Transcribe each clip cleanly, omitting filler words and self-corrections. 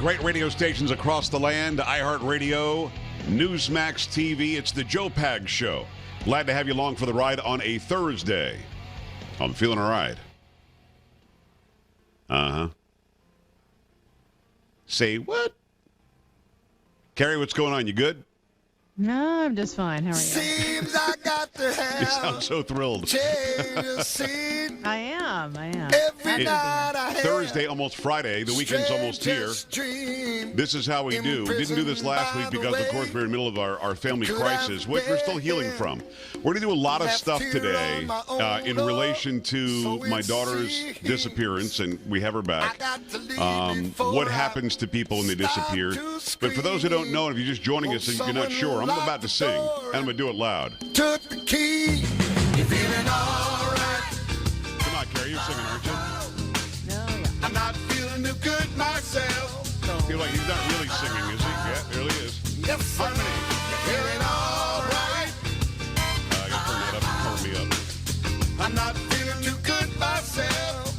Great radio stations across the land, iHeartRadio, Newsmax TV. It's the Joe Pags Show. Glad to have you along for the ride on a Thursday. I'm feeling all right. Say what? Carrie, what's going on? You good? No, I'm just fine. How are you? Seems I got to have You sound so thrilled. I am. Every night I have Thursday, almost Friday. The weekend's almost here. dream. This is how we do. We didn't do this last week because, of course, we're in the middle of our family crisis, which we're still healing from. We're going to do a lot of stuff today in relation to my daughter's disappearance, and we have her back. What happens to people when they disappear. But for those who don't know, if you're just joining us and you're not sure, I'm about to sing, and I'm going to do it loud. Took the key. You're feeling all right. Come on, Carrie, you're singing, aren't you? No, yeah. I'm not feeling too good myself. I feel like he's not really singing, is he? Yeah, there he is. Yes, Harmony. you're feeling all right. I got to turn that up and cover me up. I'm not feeling too good myself.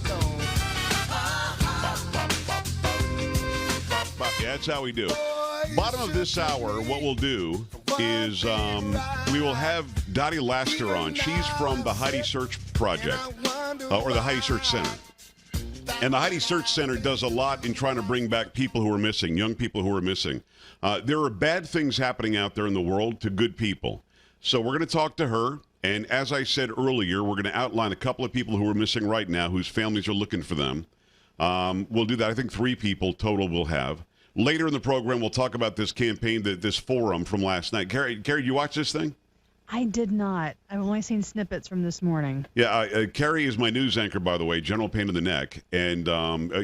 Yeah, that's how we do. Bottom of this hour, what we'll do is we will have Dottie Laster on. She's from the Heidi Search Project, or the Heidi Search Center. And the Heidi Search Center does a lot in trying to bring back people who are missing, young people who are missing. There are bad things happening out there in the world to good people. So we're going to talk to her. And as I said earlier, we're going to outline a couple of people who are missing right now, whose families are looking for them. We'll do that. I think 3 people total we'll have. Later in the program, we'll talk about this campaign, this forum from last night. Carrie, you watch this thing? I did not. I've only seen snippets from this morning. Yeah, Carrie is my news anchor, by the way, general pain in the neck, and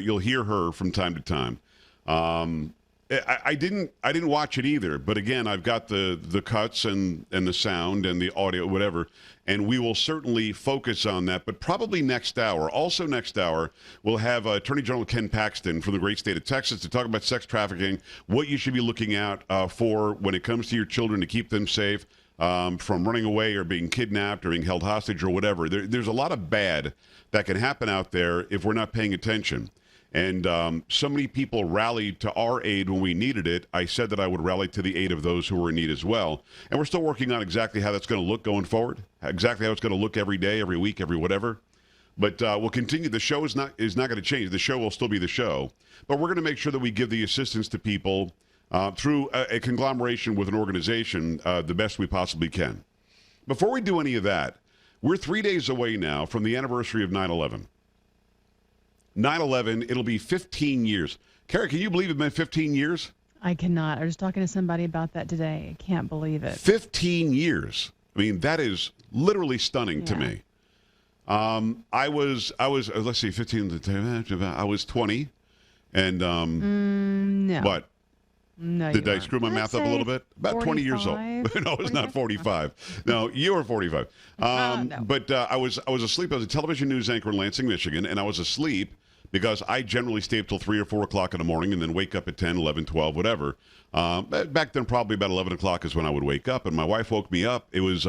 you'll hear her from time to time. I didn't watch it either, but again, I've got the cuts and the sound and the audio, whatever, and we will certainly focus on that, but probably next hour. Also next hour, we'll have Attorney General Ken Paxton from the great state of Texas to talk about sex trafficking, what you should be looking out for when it comes to your children to keep them safe from running away or being kidnapped or being held hostage or whatever. There's a lot of bad that can happen out there if we're not paying attention. And so many people rallied to our aid when we needed it. I said that I would rally to the aid of those who were in need as well. And we're still working on exactly how that's going to look going forward, exactly how it's going to look every day, every week, every whatever. But we'll continue. The show is not going to change. The show will still be the show. But we're going to make sure that we give the assistance to people through a conglomeration with an organization the best we possibly can. Before we do any of that, we're 3 days away now from the anniversary of 9/11. 9/11, it'll be 15 years. Carrie, can you believe it's been 15 years? I cannot. I was talking to somebody about that today. I can't believe it. 15 years. I mean, that is literally stunning to me. I was let's see, 15, I was 20. And, no. What? No, Did I screw my math up a little bit? About 20 years old. 45? No, it's not 45. No, you were 45. No. But I was asleep. I was a television news anchor in Lansing, Michigan, and I was asleep because I generally stay up till 3 or 4 o'clock in the morning and then wake up at 10, 11, 12, whatever. Back then, probably about 11 o'clock is when I would wake up, and my wife woke me up. It was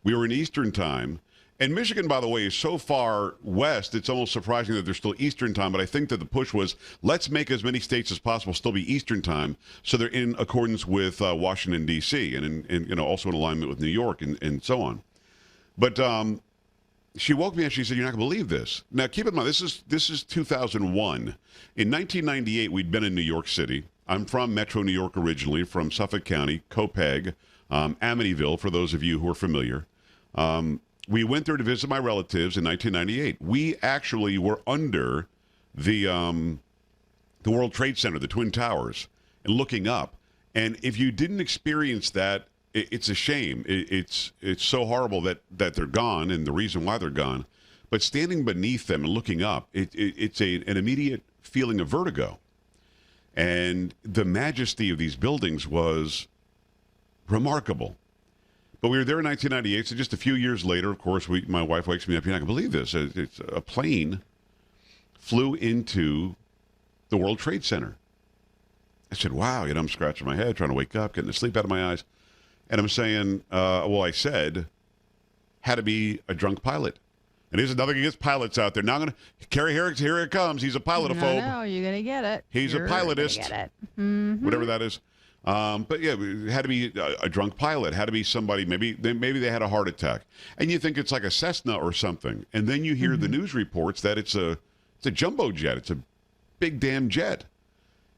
we were in Eastern time. And Michigan, by the way, is so far west, it's almost surprising that they're still Eastern time. But I think that the push was, let's make as many states as possible still be Eastern time, so they're in accordance with Washington, D.C., and also in alignment with New York and so on. But she woke me up. She said, "You're not going to believe this." Now, keep in mind, this is 2001. In 1998, we'd been in New York City. I'm from Metro New York originally, from Suffolk County, Copeg, Amityville, for those of you who are familiar. We went there to visit my relatives in 1998. We actually were under the World Trade Center, the Twin Towers, and looking up. And if you didn't experience that, it's a shame. It's so horrible that they're gone, and the reason why they're gone. But standing beneath them and looking up, it's an immediate feeling of vertigo. And the majesty of these buildings was remarkable. But we were there in 1998, so just a few years later, of course, my wife wakes me up. You're not going to believe this. It's a plane flew into the World Trade Center. I said, wow. I'm scratching my head, trying to wake up, getting the sleep out of my eyes. And I'm saying, I said, had to be a drunk pilot. And here's another against pilots out there. Now I'm going to, Carrie Herrick, here it comes. He's a pilotophobe. No, you're going to get it. He's You're a pilotist. Gonna get it. Mm-hmm. Whatever that is. But yeah, it had to be a drunk pilot. Had to be somebody, maybe they had a heart attack. And you think it's like a Cessna or something. And then you hear the news reports that it's a jumbo jet. It's a big damn jet.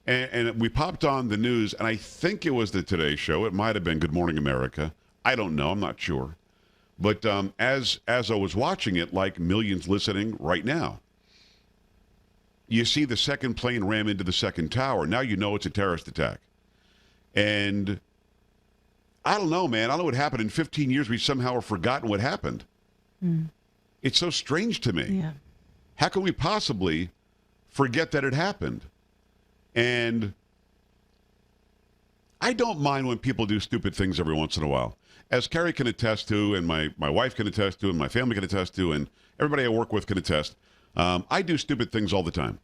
And we popped on the news, and I think it was the Today Show. It might have been Good Morning America. I don't know. I'm not sure. But as I was watching it, like millions listening right now, you see the second plane ram into the second tower. Now you know it's a terrorist attack. And I don't know, man. I don't know what happened. In 15 years, we somehow have forgotten what happened. It's so strange to me. Yeah. How can we possibly forget that it happened? And I don't mind when people do stupid things every once in a while. As Carrie can attest to, and my wife can attest to, and my family can attest to, and everybody I work with can attest, I do stupid things all the time.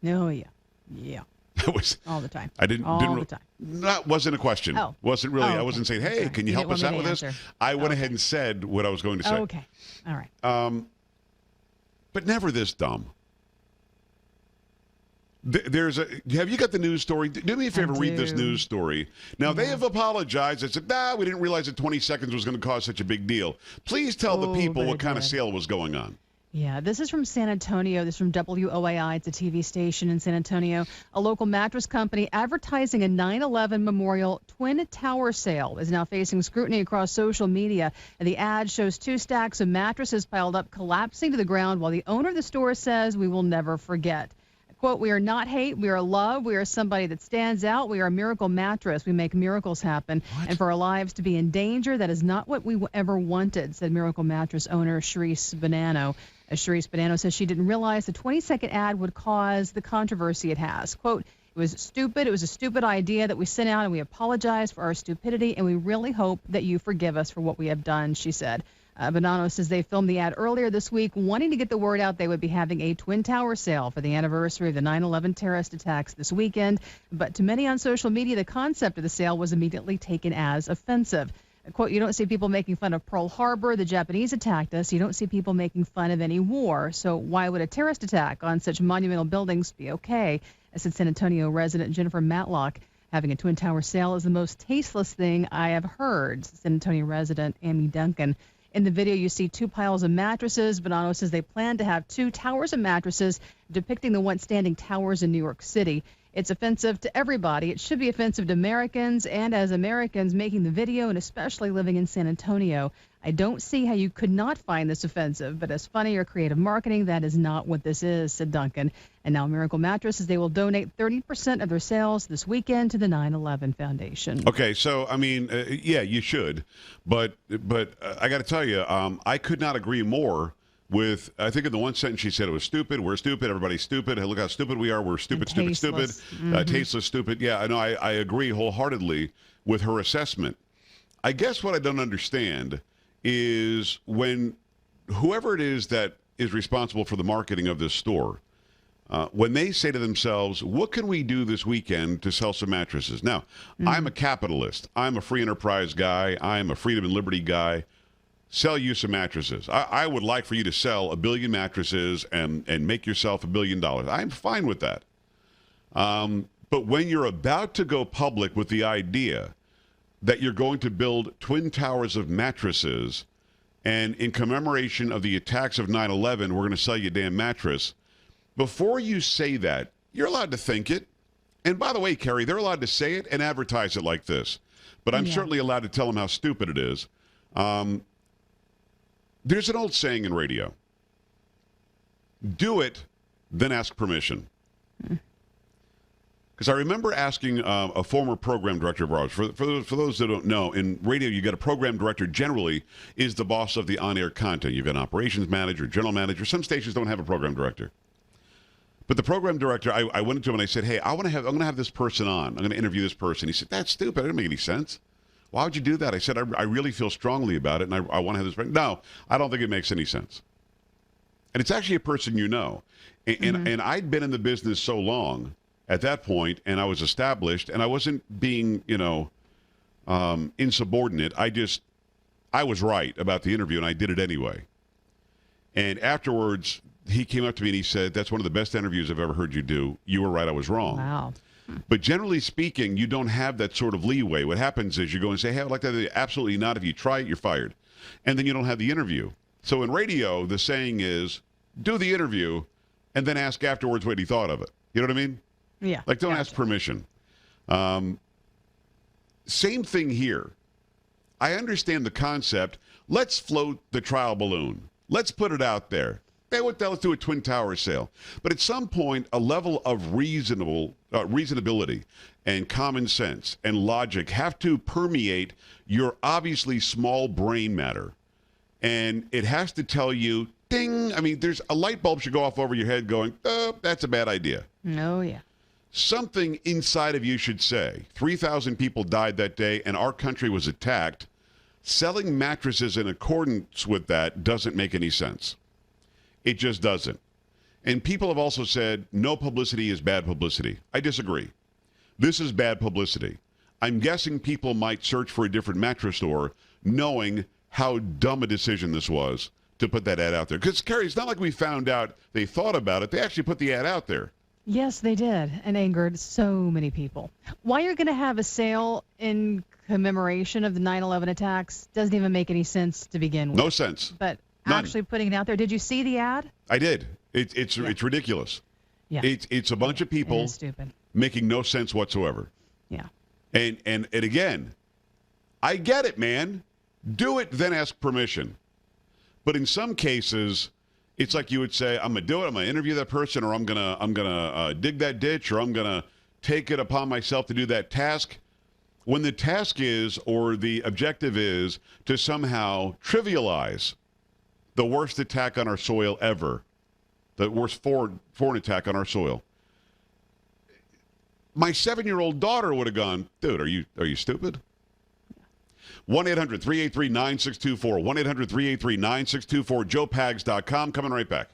Oh, yeah. Yeah. That was all the time. I didn't. All didn't, the time. That wasn't a question. Oh. Wasn't really. Okay. I wasn't saying, hey, Okay. can you help us out with this? Answer. I went ahead and said what I was going to say. Okay. All right. But never this dumb. Have you got the news story? Do me a favor, read this news story. Now, they have apologized. They said, we didn't realize that 20 seconds was going to cause such a big deal. Please tell the people what kind of sale was going on. Yeah, this is from San Antonio. This is from WOAI. It's a TV station in San Antonio. A local mattress company advertising a 9/11 memorial twin tower sale is now facing scrutiny across social media. And the ad shows 2 stacks of mattresses piled up, collapsing to the ground, while the owner of the store says, "We will never forget." Quote, "We are not hate. We are love. We are somebody that stands out. We are a miracle mattress. We make miracles happen. And for our lives to be in danger, that is not what we ever wanted," said Miracle Mattress owner Sharice Bonanno. Sharice Bonanno says she didn't realize the 20-second ad would cause the controversy it has. Quote, "It was stupid. It was a stupid idea that we sent out, and we apologize for our stupidity, and we really hope that you forgive us for what we have done," she said. Bonanno says they filmed the ad earlier this week, wanting to get the word out they would be having a Twin Tower sale for the anniversary of the 9/11 terrorist attacks this weekend. But to many on social media, the concept of the sale was immediately taken as offensive. Quote, "You don't see people making fun of Pearl Harbor. The Japanese attacked us. You don't see people making fun of any war. So why would a terrorist attack on such monumental buildings be okay?" Said San Antonio resident Jennifer Matlock. "Having a Twin Tower sale is the most tasteless thing I have heard," San Antonio resident Amy Duncan. In the video, you see 2 piles of mattresses. Bonanno says they plan to have 2 towers of mattresses depicting the once standing towers in New York City. It's offensive to everybody. It should be offensive to Americans, and as Americans making the video and especially living in San Antonio, I don't see how you could not find this offensive, but as funny or creative marketing, that is not what this is, said Duncan. And now Miracle Mattress says they will donate 30% of their sales this weekend to the 9/11 Foundation. Okay, so, I mean, yeah, you should. But I got to tell you, I could not agree more with, I think in the one sentence she said it was stupid. We're stupid. Everybody's stupid. Hey, look how stupid we are. We're stupid, stupid, stupid. Tasteless, stupid. Yeah, I know. I agree wholeheartedly with her assessment. I guess what I don't understand is when whoever it is that is responsible for the marketing of this store, when they say to themselves, what can we do this weekend to sell some mattresses? Now, I'm a capitalist. I'm a free enterprise guy. I'm a freedom and liberty guy. Sell you some mattresses. I would like for you to sell 1 billion mattresses and make yourself $1 billion. I'm fine with that. But when you're about to go public with the idea that you're going to build twin towers of mattresses, and in commemoration of the attacks of 9/11, we're going to sell you a damn mattress. Before you say that, you're allowed to think it. And by the way, Carrie, they're allowed to say it and advertise it like this. But I'm certainly allowed to tell them how stupid it is. There's an old saying in radio. Do it, then ask permission. Because I remember asking a former program director of ours, for those that don't know, in radio you get a program director generally is the boss of the on-air content. You've got an operations manager, general manager. Some stations don't have a program director. But the program director, I went to him and I said, hey, I'm going to have this person on. I'm going to interview this person. He said, that's stupid. That doesn't make any sense. Why would you do that? I said, I really feel strongly about it, and I want to have this person. No, I don't think it makes any sense. And it's actually a person you know. And I'd been in the business so long at that point, and I was established, and I wasn't being, insubordinate. I was right about the interview, and I did it anyway. And afterwards, he came up to me and he said, "That's one of the best interviews I've ever heard you do. You were right, I was wrong." Wow. But generally speaking, you don't have that sort of leeway. What happens is you go and say, "Hey, I'd like that." Absolutely not. If you try it, you're fired. And then you don't have the interview. So in radio, the saying is, do the interview and then ask afterwards what he thought of it. You know what I mean? Yeah. Like, don't gotcha. ask permission. Same thing here. I understand the concept. Let's float the trial balloon. Let's put it out there. Let's do a Twin Towers sale. But at some point, a level of reasonability and common sense and logic have to permeate your obviously small brain matter. And it has to tell you, ding. I mean, there's a light bulb should go off over your head going, oh, that's a bad idea. Oh, yeah. Something inside of you should say, 3,000 people died that day and our country was attacked. Selling mattresses in accordance with that doesn't make any sense. It just doesn't. And people have also said no publicity is bad publicity. I disagree. This is bad publicity. I'm guessing people might search for a different mattress store knowing how dumb a decision this was to put that ad out there. Because, Carrie, it's not like we found out they thought about it. They actually put the ad out there. Yes, they did, and angered so many people. Why you're going to have a sale in commemoration of the 9/11 attacks doesn't even make any sense to begin with. No sense. But None. actually putting it out there, did you see the ad? I did. It's ridiculous. Yeah. It's a bunch of It people is stupid. making no sense whatsoever. Yeah. And again, I get it, man. Do it, then ask permission. But in some cases, it's like you would say, I'm going to do it. I'm going to interview that person, or I'm gonna dig that ditch, or I'm going to take it upon myself to do that task. When the task is, or the objective is, to somehow trivialize the worst attack on our soil ever, the worst foreign attack on our soil. My 7-year-old daughter would have gone, dude, are you stupid? 1-800-383-9624. 1-800-383-9624. JoePags.com. Coming right back.